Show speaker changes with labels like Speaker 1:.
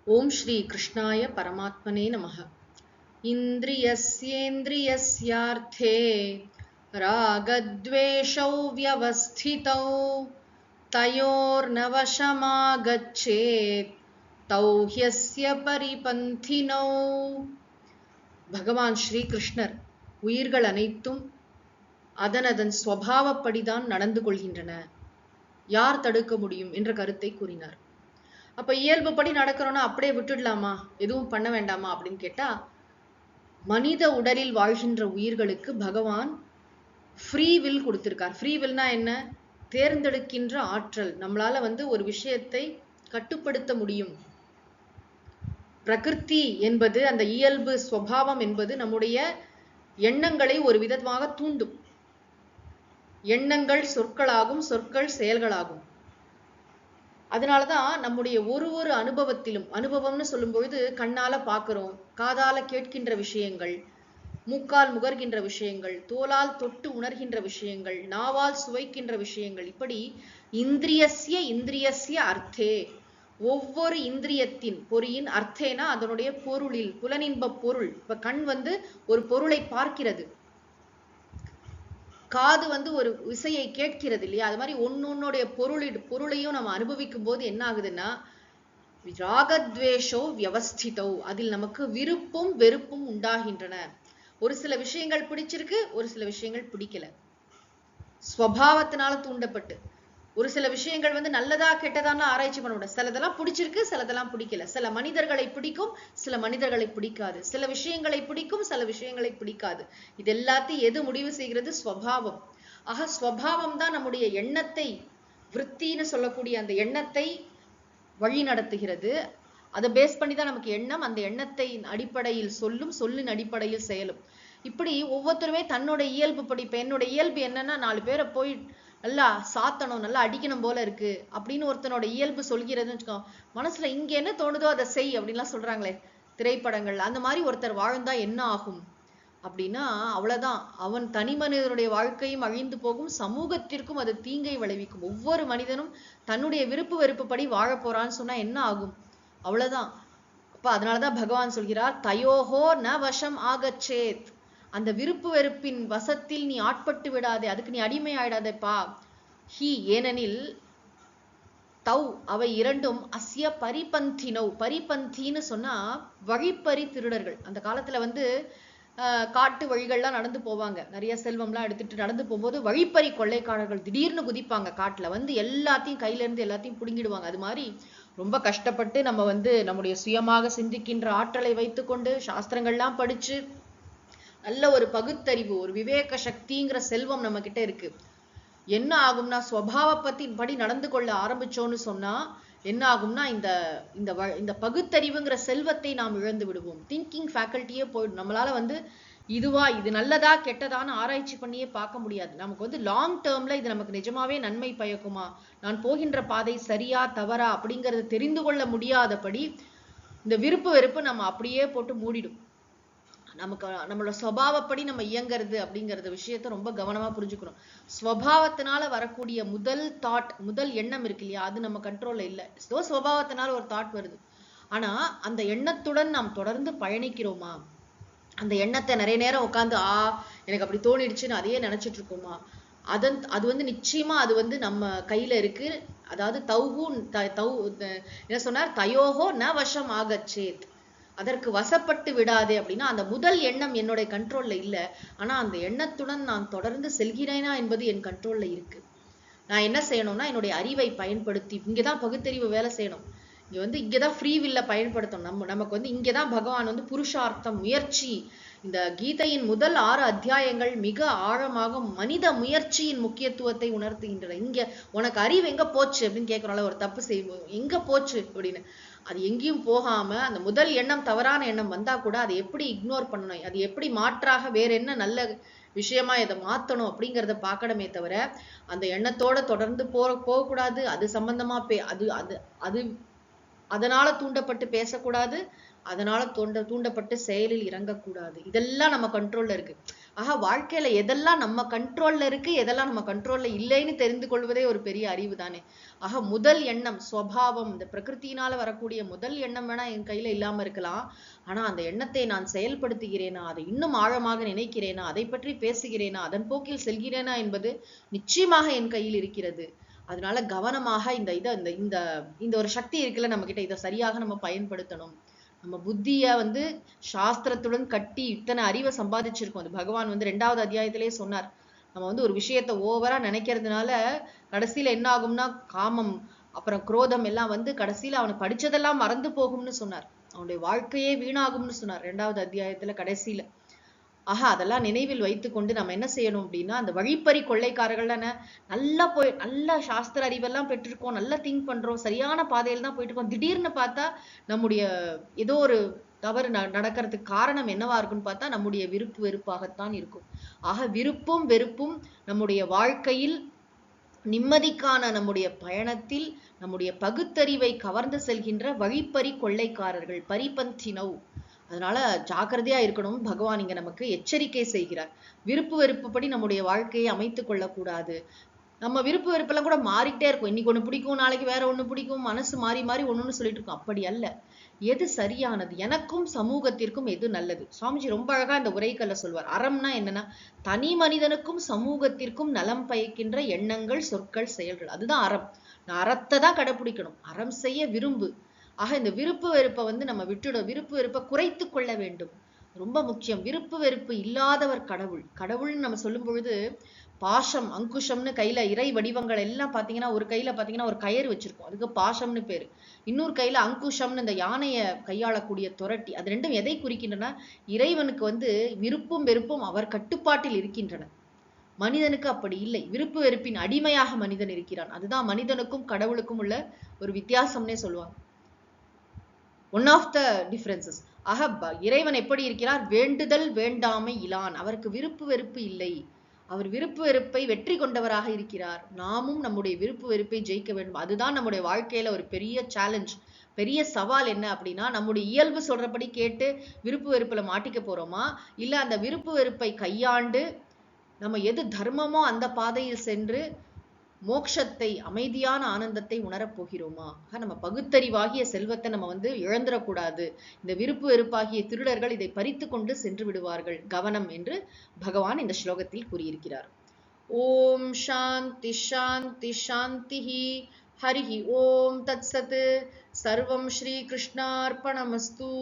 Speaker 1: ओम श्री कृष्णाय परमात्मने नमः। इन्द्रियस्येन्द्रियस्यार्थे रागद्वेषौ व्यवस्थितौ तयोर्नवशमागच्छेत् तौ ह्यस्य परिपन्थिनौ। பகவான் ஸ்ரீ கிருஷ்ணர் உயிர்கள் அனைத்தும் அதனதன் ஸ்வபாவப்படிதான் நடந்து கொள்கின்றன, யார் தடுக்க முடியும் என்ற கருத்தை கூறினார். அப்ப இயல்புப்படி நடக்கிறோன்னா அப்படியே விட்டுடலாமா, எதுவும் பண்ண வேண்டாமா அப்படின்னு கேட்டா, மனித உடலில் வாழ்கின்ற உயிர்களுக்கு பகவான் ஃப்ரீ வில் கொடுத்திருக்கார். ஃப்ரீ வில்னா என்ன? தேர்ந்தெடுக்கின்ற ஆற்றல். நம்மளால ஒரு விஷயத்தை கட்டுப்படுத்த முடியும். பிரகிருதி என்பது, அந்த இயல்பு ஸ்வபாவம் என்பது நம்முடைய எண்ணங்களை ஒரு விதமாக தூண்டும். எண்ணங்கள் சொற்களாகும், சொற்கள் செயல்களாகும். அதனாலதான் நம்முடைய ஒரு அனுபவத்திலும், அனுபவம்னு சொல்லும் பொழுது கண்ணால பார்க்கிறோம், காதால கேட்கின்ற விஷயங்கள், மூக்கால் முகர்கின்ற விஷயங்கள், தோலால் தொட்டு உணர்கின்ற விஷயங்கள், நாவால் சுவைக்கின்ற விஷயங்கள், இப்படி இந்திரியஸ்ய அர்த்தே, ஒவ்வொரு இந்திரியத்தின் பொறியின் அர்த்தேனா அதனுடைய பொருளில், புலனின்ப பொருள். இப்ப கண் ஒரு பொருளை பார்க்கிறது, காது ஒரு இசையை கேட்கிறது இல்லையா? அது மாதிரி ஒன்னொன்னுடைய பொருளையும் நம்ம அனுபவிக்கும் போது என்ன ஆகுதுன்னா, ராகத்வேஷோ வியவஸ்திதோ, அதில் நமக்கு விருப்பும் வெறுப்பும் உண்டாகின்றன. ஒரு சில விஷயங்கள் பிடிச்சிருக்கு, ஒரு சில விஷயங்கள் பிடிக்கல. ஸ்வபாவத்தினால தூண்டப்பட்டு ஒரு சில விஷயங்கள் நல்லதா கெட்டதான்னு ஆராய்ச்சி பண்ண, சிலதெல்லாம் பிடிச்சிருக்கு, சிலதெல்லாம் பிடிக்கல. சில மனிதர்களை பிடிக்கும், சில மனிதர்களை பிடிக்காது. சில விஷயங்களை பிடிக்கும், சில விஷயங்களை பிடிக்காது. இது எல்லாத்தையும் எது முடிவு செய்கிறது? ஸ்வபாவம். ஆக ஸ்வபாவம் தான் நம்முடைய எண்ணத்தை, விருத்தின்னு சொல்லக்கூடிய அந்த எண்ணத்தை வழி நடத்துகிறது. அதை பேஸ் பண்ணி தான் நமக்கு எண்ணம், அந்த எண்ணத்தை அடிப்படையில் சொல்லும், சொல்லின் அடிப்படையில் செயலும். இப்படி ஒவ்வொருத்தருமே தன்னோட இயல்பு படி, இப்ப என்னோட இயல்பு என்னன்னா, 4 பேரை போய் நல்லா சாத்தணும், நல்லா அடிக்கணும் போல இருக்கு அப்படின்னு ஒருத்தனோட இயல்பு சொல்கிறதுன்னு வச்சுக்கோ, மனசுல இங்க என்ன தோணுதோ அதை செய் அப்படின்லாம் சொல்றாங்களே திரைப்படங்கள். அந்த மாதிரி ஒருத்தர் வாழ்ந்தா என்ன ஆகும் அப்படின்னா, அவ்வளவுதான், அவன் தனி மனிதனுடைய வாழ்க்கையும் அழிந்து போகும், சமூகத்திற்கும் அது தீங்கை விளைவிக்கும். ஒவ்வொரு மனிதனும் தன்னுடைய விருப்பு வெறுப்புப்படி வாழ போறான்னு சொன்னா என்ன ஆகும்? அவ்வளவுதான். அப்ப அதனாலதான் பகவான் சொல்கிறார், தயோஹோ ந வசம் ஆகச்சேத், அந்த விருப்பு வெறுப்பின் வசத்தில் நீ ஆட்பட்டு விடாதே, அதுக்கு நீ அடிமை ஆயிடாதேப்பா. ஹி, ஏனெனில் தௌ, அவை இரண்டும் அஸ்ய பரிபந்தினோ, பரிபந்தின்னு சொன்னா வழிப்பறி திருடர்கள். அந்த காலத்துல காட்டு வழிகள்லாம் நடந்து போவாங்க, நிறைய செல்வம்லாம் எடுத்துட்டு நடந்து போகும்போது வழிப்பறி கொள்ளைக்காரர்கள் திடீர்னு குதிப்பாங்க காட்டுல, எல்லாத்தையும் கையில இருந்து எல்லாத்தையும் புடுங்கிடுவாங்க. அது மாதிரி ரொம்ப கஷ்டப்பட்டு நம்ம நம்முடைய சுயமாக சிந்திக்கின்ற ஆற்றலை வைத்துக்கொண்டு சாஸ்திரங்கள்லாம் படிச்சு நல்ல ஒரு பகுத்தறிவு, ஒரு விவேக சக்திங்கிற செல்வம் நம்ம கிட்ட இருக்கு. என்ன ஆகும்னா, ஸ்வபாவத்தின் படி நடந்து கொள்ள ஆரம்பிச்சோன்னு சொன்னா என்ன ஆகும்னா, இந்த பகுத்தறிவுங்கிற செல்வத்தை நாம் இழந்து விடுவோம். திங்கிங் ஃபேக்கல்ட்டியே போயிடும். நம்மளால இதுவா, இது நல்லதா கெட்டதான்னு ஆராய்ச்சி பண்ணியே பார்க்க முடியாது. நமக்கு லாங் டேர்ம்ல இது நமக்கு நிஜமாவே நன்மை பயக்குமா, நான் போகின்ற பாதை சரியா தவறா அப்படிங்கறத தெரிந்து கொள்ள முடியாதபடி இந்த விருப்பு வெறுப்பு நம்ம அப்படியே போட்டு மூடிடும். நமக்கு நம்மளோட சுபாவப்படி நம்ம இயங்குறது அப்படிங்கறது விஷயத்த ரொம்ப கவனமா புரிஞ்சுக்கணும். ஸ்வபாவத்தினால வரக்கூடிய முதல் தாட், முதல் எண்ணம் இருக்கு இல்லையா, அது நம்ம கண்ட்ரோல்ல இல்லை. ஸ்வபாவத்தினால ஒரு தாட் வருது, ஆனா அந்த எண்ணத்துடன் நாம் தொடர்ந்து பயணிக்கிறோமா? அந்த எண்ணத்தை நிறைய நேரம் உட்காந்து எனக்கு அப்படி தோணிடுச்சுன்னு அதையே நினைச்சிட்டு இருக்கோமா? அது நிச்சயமா அது நம்ம கையில இருக்கு. அதாவது என்ன சொன்னார்? தயோகோ ந வசம் ஆகச்சேத், அதற்கு வசப்பட்டு விடாதே அப்படின்னா, அந்த முதல் எண்ணம் என்னுடைய கண்ட்ரோல்ல இல்லை, ஆனா அந்த எண்ணத்துடன் நான் தொடர்ந்து செல்கிறேனா என்பது என் கண்ட்ரோல்ல இருக்கு. நான் என்ன செய்யணும்னா, என்னுடைய அறிவை பயன்படுத்தி, இங்கதான் பகுத்தறிவு வேலை செய்யணும். இங்கதான் ஃப்ரீ வில்ல பயன்படுத்தணும். நமக்கு இங்கதான் பகவான் புருஷார்த்தம், முயற்சி, இந்த கீதையின் முதல் 6 அத்தியாயங்கள் மிக ஆழமாக மனித முயற்சியின் முக்கியத்துவத்தை உணர்த்துகின்றன. இங்க உனக்கு அறிவு எங்க போச்சு அப்படின்னு கேட்கறோம்ல, ஒரு தப்பு செய்யும் எங்க போச்சு அப்படின்னு, அது எங்கேயும் போகாம அந்த முதல் எண்ணம், தவறான எண்ணம் வந்தா கூட அதை எப்படி இக்னோர் பண்ணணும், அது எப்படி மாற்றாக வேற என்ன நல்ல விஷயமா இதை மாத்தணும் அப்படிங்கிறத பார்க்கணுமே தவிர, அந்த எண்ணத்தோட தொடர்ந்து போகக்கூடாது. அது சம்பந்தமா அது அதனால தூண்டப்பட்டு பேசக்கூடாது, அதனால தூண்டப்பட்டு செயலில் இறங்கக்கூடாது. இதெல்லாம் நம்ம கண்ட்ரோல்ல இருக்கு. வாழ்க்கையில எதெல்லாம் நம்ம கண்ட்ரோல்ல இருக்கு, எதெல்லாம் நம்ம கண்ட்ரோல்ல இல்லைன்னு தெரிந்து கொள்வதே ஒரு பெரிய அறிவு தானே. முதல் எண்ணம் ஸ்வபாவம், இந்த பிரகிருத்தினால வரக்கூடிய முதல் எண்ணம் வேணா என் கையில இல்லாம இருக்கலாம். ஆனா அந்த எண்ணத்தை நான் செயல்படுத்துகிறேனா, அதை இன்னும் ஆழமாக நினைக்கிறேனா, அதை பற்றி பேசுகிறேனா, அதன் போக்கில் செல்கிறேனா என்பது நிச்சயமாக என் கையில் இருக்கிறது. அதனால கவனமாக இந்த இந்த இந்த ஒரு சக்தி இருக்குல்ல நம்ம கிட்ட, இதை சரியாக நம்ம பயன்படுத்தணும். நம்ம புத்திய சாஸ்திரத்துடன் கட்டி இத்தனை அறிவை சம்பாதிச்சிருக்கோம். அது பகவான் 2வது அத்தியாயத்திலே சொன்னார். நம்ம ஒரு விஷயத்த ஓவரா நினைக்கிறதுனால கடைசியில என்ன ஆகும்னா காமம் அப்புறம் குரோதம் எல்லாம் கடைசியில அவனை படிச்சதெல்லாம் மறந்து போகும்னு சொன்னார். அவனுடைய வாழ்க்கையே வீணாகும்னு சொன்னார் 2வது அத்தியாயத்துல கடைசியில. அதெல்லாம் நினைவில் வைத்துக்கொண்டு நம்ம என்ன செய்யணும் அப்படின்னா, அந்த வழிப்பறி கொள்ளைக்காரர்கள் நல்லா சாஸ்திர அறிவெல்லாம் பெற்றிருக்கோம், நல்லா திங்க் பண்றோம், சரியான பாதையில தான் போயிட்டு இருக்கோம். திடீர்னு பார்த்தா நம்முடைய ஏதோ ஒரு தவறு நடக்கிறதுக்கு காரணம் என்னவா இருக்குன்னு பார்த்தா நம்முடைய விருப்பு வெறுப்பாகத்தான் இருக்கும். விருப்பும் வெறுப்பும் நம்முடைய வாழ்க்கையில் நிம்மதிக்கான நம்முடைய பயணத்தில் நம்முடைய பகுத்தறிவை கவர்ந்து செல்கின்ற வழிப்பறி கொள்ளைக்காரர்கள், பரிபந்தினவ். அதனால ஜாக்கிரதையா இருக்கணும். பகவான் இங்க நமக்கு எச்சரிக்கை செய்கிறார். விருப்பு வெறுப்புப்படி நம்முடைய வாழ்க்கையை அமைத்துக் கொள்ளக்கூடாது. நம்ம விருப்பு வெறுப்பெல்லாம் கூட மாறிக்கிட்டே இருக்கும். இன்னைக்கு ஒண்ணு பிடிக்கும், நாளைக்கு வேற ஒண்ணு பிடிக்கும், மனசு மாறி மாறி ஒண்ணுன்னு சொல்லிட்டு இருக்கோம். அப்படி அல்ல. எது சரியானது, எனக்கும் சமூகத்திற்கும் எது நல்லது. சுவாமிஜி ரொம்ப அழகா இந்த உரைக்கல்ல சொல்வார். அறம்னா என்னன்னா, தனி மனிதனுக்கும் சமூகத்திற்கும் நலம் பயக்கின்ற எண்ணங்கள், சொற்கள், செயல்கள், அதுதான் அறம். நான் அறத்தை தான் கடைபிடிக்கணும். அறம் செய்ய விரும்பு. இந்த விருப்பு வெறுப்பை நம்ம விட்டுடும். விருப்பு வெறுப்பை குறைத்து கொள்ள வேண்டும். ரொம்ப முக்கியம். விருப்பு வெறுப்பு இல்லாதவர் கடவுள். கடவுள்னு நம்ம சொல்லும் பொழுது பாசம், அங்குஷம்னு கையில இறை வடிவங்கள் எல்லாம் பாத்தீங்கன்னா, ஒரு கையில பாத்தீங்கன்னா ஒரு கயிறு வச்சிருக்கோம், அதுக்கு பாசம்னு பேரு. இன்னொரு கையில அங்குஷம்னு இந்த யானைய கையாளக்கூடிய துரட்டி. அது ரெண்டும் எதை குறிக்கின்றன? இறைவனுக்கு விருப்பும் வெறுப்பும் அவர் கட்டுப்பாட்டில் இருக்கின்றன. மனிதனுக்கு அப்படி இல்லை. விருப்பு வெறுப்பின் அடிமையாக மனிதன் இருக்கிறான். அதுதான் மனிதனுக்கும் கடவுளுக்கும் உள்ள ஒரு வித்தியாசம்னே சொல்லுவாங்க. One of the differences. இறைவன் எப்படி இருக்கிறார்? வேண்டுதல் வேண்டாமை இலான். அவருக்கு விருப்பு வெறுப்பு இல்லை. அவர் விருப்பு வெறுப்பை வெற்றி கொண்டவராக இருக்கிறார். நாமும் நம்முடைய விருப்பு வெறுப்பை ஜெயிக்க வேண்டும். அதுதான் நம்முடைய வாழ்க்கையில ஒரு பெரிய சேலஞ்ச், பெரிய சவால். என்ன அப்படின்னா, நம்முடைய இயல்பு சொல்றபடி கேட்டு விருப்பு வெறுப்புல மாட்டிக்க போறோமா, இல்ல அந்த விருப்பு வெறுப்பை கையாண்டு நம்ம எது தர்மமோ அந்த பாதையில் சென்று மோட்சத்தை, அமைதியான ஆனந்தத்தை உணரப் போகிறோமா? நம்ம பகுத்தறிவாகிய செல்வத்தை நம்ம இழந்துடக்கூடாது. இந்த விருப்பு வெறுப்பாகிய திருடர்கள் இதை பறித்து கொண்டு சென்று விடுவார்கள். கவனம் என்று பகவான் இந்த ஸ்லோகத்தில் கூறியிருக்கிறார். ஓம் சாந்தி சாந்தி சாந்தி. ஹரிஹி ஓம் தத் சத். சர்வம் ஸ்ரீ கிருஷ்ணார்ப்பணமஸ்து.